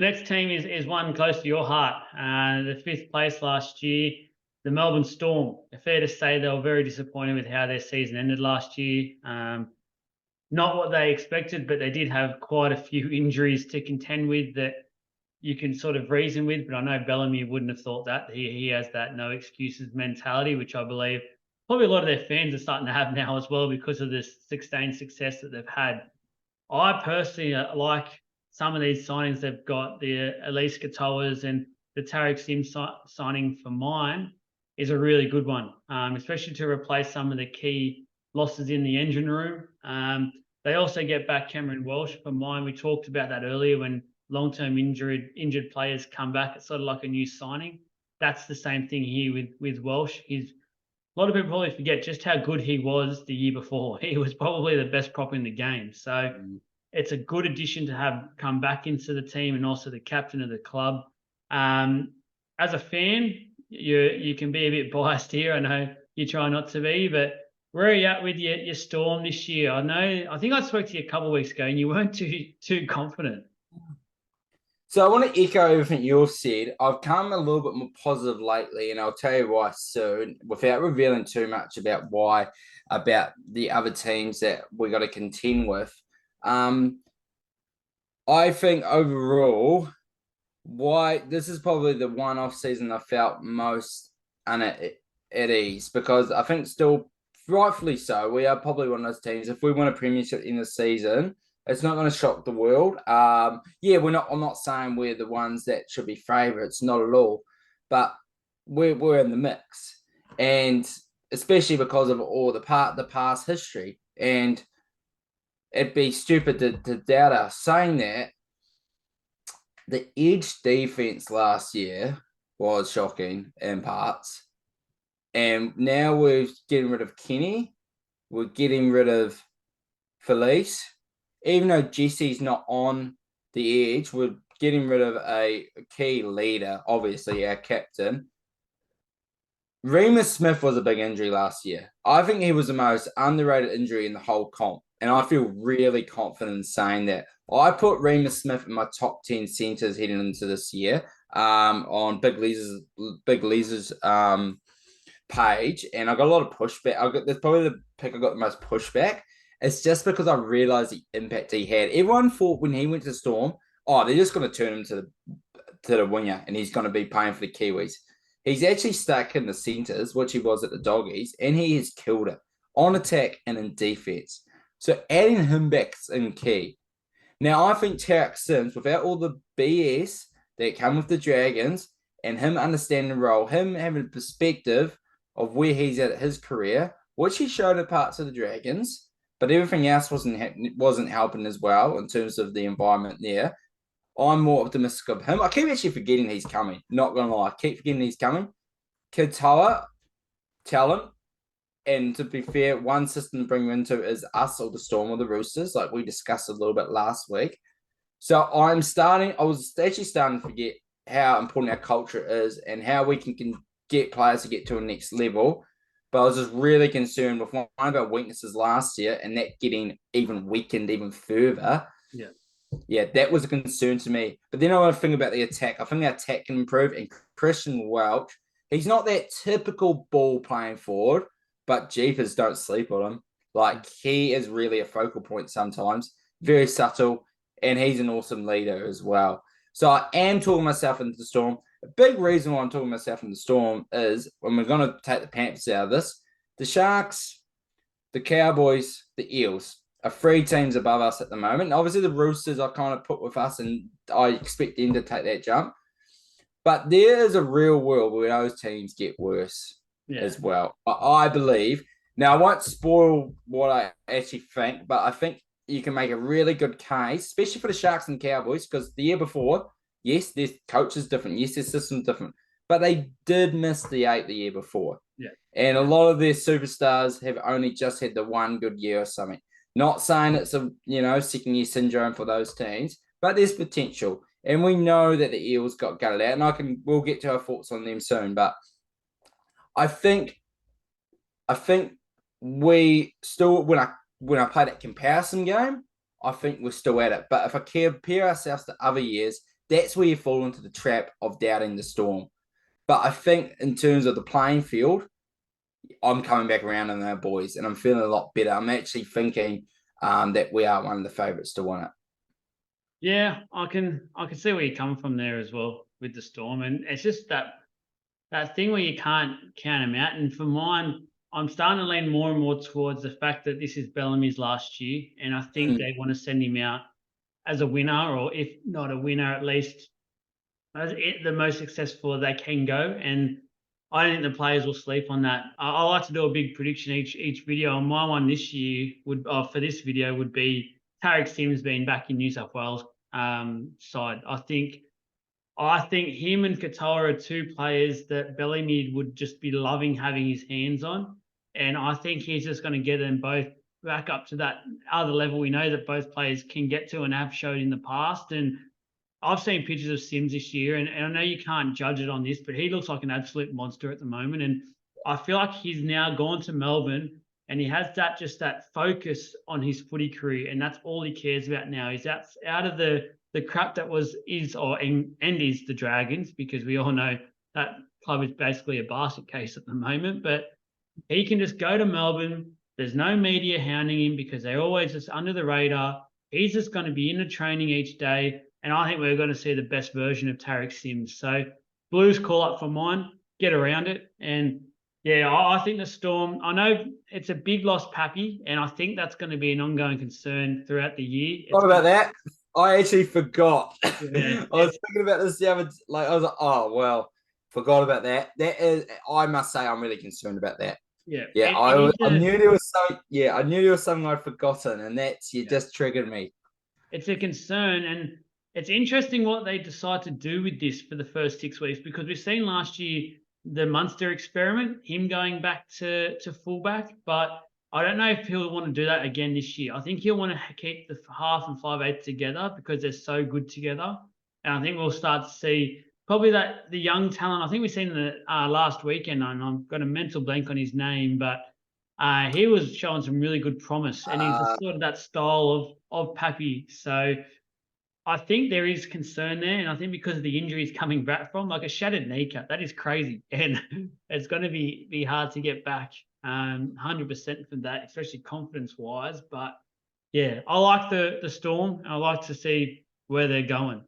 The next team is one close to your heart. The fifth place last year, the Melbourne Storm. Fair to say they were very disappointed with how their season ended last year. Not what they expected, but they did have quite a few injuries to contend with that you can sort of reason with. But I know Bellamy wouldn't have thought that. He has that no excuses mentality, which I believe probably a lot of their fans are starting to have now as well because of the sustained success that they've had. I personally like some of these signings they've got. The Elise Katoas and the Tarek Sims signing for mine is a really good one, especially to replace some of the key losses in the engine room. They also get back Cameron Welsh for mine. We talked about that earlier when long-term injured players come back. It's sort of like a new signing. That's the same thing here with Welsh. A lot of people probably forget just how good he was the year before. He was probably the best prop in the game. So it's a good addition to have come back into the team and also the captain of the club. As a fan, you can be a bit biased here. I know you try not to be, but where are you at with your Storm this year? I think I spoke to you a couple of weeks ago and you weren't too confident. So I want to echo everything you've said. I've come a little bit more positive lately, and I'll tell you why soon, without revealing too much about the other teams that we got to contend with. I think overall, why this is probably the one-off season I felt most at ease, because I think still rightfully so. We are probably one of those teams. If we win a premiership in the season, it's not going to shock the world. We're not. I'm not saying we're the ones that should be favourites, not at all. But we're in the mix, and especially because of all the past history. And it'd be stupid to doubt us. Saying that, the Edge defense last year was shocking in parts, and now we're getting rid of Kenny. We're getting rid of Felice. Even though Jesse's not on the edge, we're getting rid of a key leader, obviously our captain. Remus Smith was a big injury last year. I think he was the most underrated injury in the whole comp, and I feel really confident in saying that. I put Remus Smith in my top 10 centres heading into this year on Big Lisa's page, and I got a lot of pushback. That's probably the pick I got the most pushback. It's just because I realised the impact he had. Everyone thought when he went to Storm, they're just going to turn him to the winger and he's going to be paying for the Kiwis. He's actually stuck in the centres, which he was at the Doggies, and he has killed it on attack and in defence. So adding him back in key. Now, I think Tarek Sims, without all the BS that come with the Dragons and him understanding the role, him having a perspective of where he's at his career, which he showed at parts of the Dragons, but everything else wasn't helping as well in terms of the environment there. I'm more optimistic of him. I keep actually forgetting he's coming. Not going to lie. I keep forgetting he's coming. Katoa, talent. And to be fair, one system to bring him into is us or the Storm or the Roosters, like we discussed a little bit last week. So I was actually starting to forget how important our culture is and how we can get players to get to a next level. But I was just really concerned with one of our weaknesses last year and that getting even weakened even further. Yeah, that was a concern to me. But then I want to think about the attack. I think the attack can improve. And Christian Welch, he's not that typical ball playing forward, but jeepers, don't sleep on him. Like, he is really a focal point sometimes. Very subtle. And he's an awesome leader as well. So I am talking myself into the Storm. A big reason why I'm talking myself in the Storm is when we're going to take the Panthers out of this, the Sharks, the Cowboys, the Eels are 3 teams above us at the moment. Obviously, the Roosters I kind of put with us, and I expect them to take that jump. But there is a real world where those teams get worse as well. I believe. Now, I won't spoil what I actually think, but I think you can make a really good case, especially for the Sharks and Cowboys, because the year before, yes, their coach is different. Yes, their system's different. But they did miss the 8 the year before. Yeah. And a lot of their superstars have only just had the one good year or something. Not saying it's a, second-year syndrome for those teams, but there's potential. And we know that the Eels got gutted out, and we'll get to our thoughts on them soon. But I think we still, when I play that comparison game, I think we're still at it. But if I compare ourselves to other years, that's where you fall into the trap of doubting the Storm. But I think in terms of the playing field, I'm coming back around on our boys, and I'm feeling a lot better. I'm actually thinking that we are one of the favourites to win it. Yeah, I can see where you're coming from there as well with the Storm, and it's just that thing where you can't count them out. And for mine, I'm starting to lean more and more towards the fact that this is Bellamy's last year, and I think they want to send him out as a winner, or if not a winner, at least as the most successful they can go. And I don't think the players will sleep on that. I like to do a big prediction each video, and my one this year for this video would be Tariq Sims being back in New South Wales side. I think him and Katoa are two players that Bellamy would just be loving having his hands on. And I think he's just going to get them both back up to that other level we know that both players can get to and have showed in the past. And I've seen pictures of Sims this year, and I know you can't judge it on this, but he looks like an absolute monster at the moment. And I feel like he's now gone to Melbourne and he has that focus on his footy career, and that's all he cares about now. He's out of the crap that is the Dragons, because we all know that club is basically a basket case at the moment. But he can just go to Melbourne. There's no media hounding him because they're always just under the radar. He's just going to be in the training each day. And I think we're going to see the best version of Tariq Sims. So Blues call up for mine, get around it. And yeah, I think the Storm, I know it's a big loss, Pappy, and I think that's going to be an ongoing concern throughout the year. What about that? I actually forgot. Yeah, I was thinking about this the other, I was like, oh, well, forgot about that. That is, I must say, I'm really concerned about that. Yeah. Yeah, I knew there was something. Yeah, I knew there was something I'd forgotten, and just triggered me. It's a concern, and it's interesting what they decide to do with this for the first 6 weeks, because we've seen last year the Munster experiment, him going back to fullback, but I don't know if he'll want to do that again this year. I think he'll want to keep the half and 5/8 together because they're so good together, and I think we'll start to see probably the young talent. I think we've seen the last weekend, and I've got a mental blank on his name, but he was showing some really good promise, and he's sort of that style of Pappy. So I think there is concern there, and I think because of the injuries coming back from, like a shattered kneecap, that is crazy, and it's going to be hard to get back 100% from that, especially confidence wise. But yeah, I like the Storm. I like to see where they're going.